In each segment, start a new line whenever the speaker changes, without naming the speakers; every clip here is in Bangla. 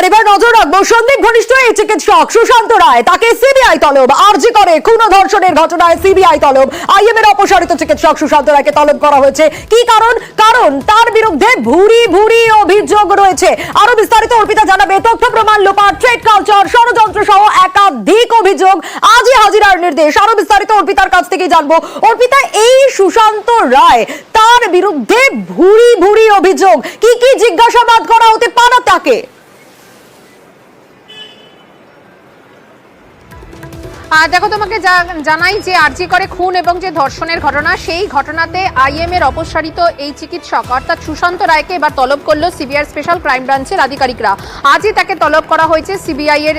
আর এবার নজর রাখবো সন্দীপ ঘনিষ্ঠ এই চিকিৎসক সুশান্ত রায়, তাকে সিবিআই তলব। আরজি করে খুন ও ধর্ষণের ঘটনায় সিবিআই তলব। আইএমএর অপসারিত চিকিৎসক সুশান্ত রায়কে তলব করা হয়েছে। কি কারণ তার বিরুদ্ধে ভুরি ভুরি অভিযোগ রয়েছে। আরো বিস্তারিত অর্পিতা জানাবে। তথ্য প্রমাণ লোপাট, ট্রেড কালচার, ষড়যন্ত্র সহ একাধিক অভিযোগ। আজই হাজিরার নির্দেশ। আরো বিস্তারিত অর্পিতার কাছ থেকেই জানবো। অর্পিতা, এই সুশান্ত রায়, তার বিরুদ্ধে ভুরি ভুরি অভিযোগ, কি কি জিজ্ঞাসাবাদ করা হতে পারে তাকে?
দেখো, তোমাকে জানাই যে আরজি করে খুন এবং যে ধর্ষণের ঘটনা, সেই ঘটনাতে আইএম এর অপসারিত এই চিকিৎসক অর্থাৎ সুশান্ত রায়কে এবার তলব করলো সিবিআই স্পেশাল ক্রাইম ব্রাঞ্চের আধিকারিকরা। আজই তাকে তলব করা হয়েছে সিবিআই এর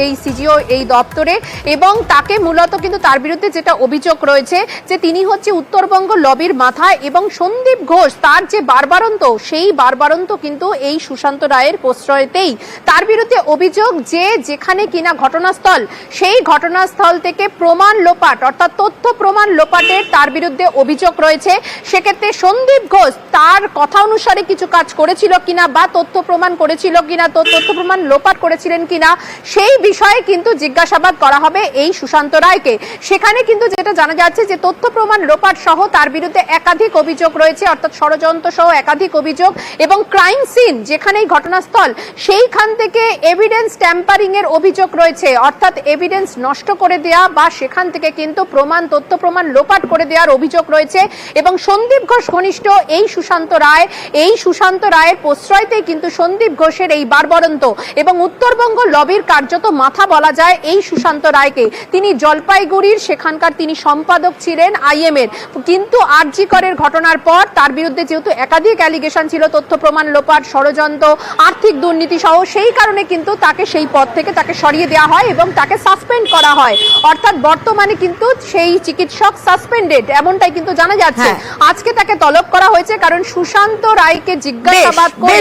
এই সিজিও এই দপ্তরে, এবং তাকে মূলত কিন্তু তার বিরুদ্ধে যেটা অভিযোগ রয়েছে যে তিনি হচ্ছে উত্তরবঙ্গ লবির মাথা, এবং সন্দীপ ঘোষ তার যে বারবারন্ত, সেই বারবারন্ত কিন্তু এই সুশান্ত রায়ের প্রশ্রয়তেই। তার বিরুদ্ধে অভিযোগ যে যেখানে কিনা ঘটনাস্থল, সেই ঘটনাস্থল থেকে প্রমাণ লোপাট অর্থাৎ তথ্য প্রমাণ লোপাটের তার বিরুদ্ধে অভিযোগ রয়েছে। সেক্ষেত্রে সন্দীপ ঘোষ তার কথা অনুসারে কিছু কাজ করেছিল কিনা, বা তথ্য প্রমাণ করেছিল কিনা, তথ্য প্রমাণ লোপাট করেছিলেন কিনা, সেই বিষয়ে কিন্তু জিজ্ঞাসাবাদ করা হবে এই সুশান্ত রায়কে। সেখানে কিন্তু যেটা জানা যাচ্ছে যে তথ্য প্রমাণ লোপাট সহ তার বিরুদ্ধে একাধিক অভিযোগ রয়েছে, অর্থাৎ ষড়যন্ত্র সহ একাধিক অভিযোগ, এবং ক্রাইম সিন যেখানেই ঘটনাস্থল সেইখান থেকে এভিডেন্স ট্যাম্পারিং এর অভিযোগ রয়েছে, অর্থাৎ এভিডেন্স নষ্ট করে দেয়া বা সেখান থেকে কিন্তু প্রমাণ, তথ্য প্রমাণ লোপাট করে দেওয়ার অভিযোগ রয়েছে। এবং সন্দীপ ঘোষ ঘনিষ্ঠ এই সুশান্ত রায়ের প্রশ্রয়তেই কিন্তু সন্দীপ ঘোষের এই বারবারন্ত এবং উত্তরবঙ্গ লবির কার্যত মাথা বলা যায় এই সুশান্ত রায়কে। তিনি জলপাইগুড়ির সেখানকার তিনি সম্পাদক ছিলেন আইএম এর, কিন্তু আরজি করের ঘটনার পর তার বিরুদ্ধে যেহেতু একাধিক অ্যালিগেশন ছিল, তথ্য প্রমাণ লোপাট, ষড়যন্ত্র, আর্থিক দুর্নীতি সহ, সেই কারণে কিন্তু তাকে সেই পদ থেকে তাকে সরিয়ে দেওয়া হয় এবং তাকে সাসপেন্ড করা হয়। অর্থাৎ বর্তমানে কিন্তু সেই চিকিৎসক সাসপেন্ডেড, এমনটাই কিন্তু জানা যাচ্ছে। আজকে তাকে তলব করা হয়েছে কারণ সুশান্ত রায়কে জিজ্ঞাসাবাদ করে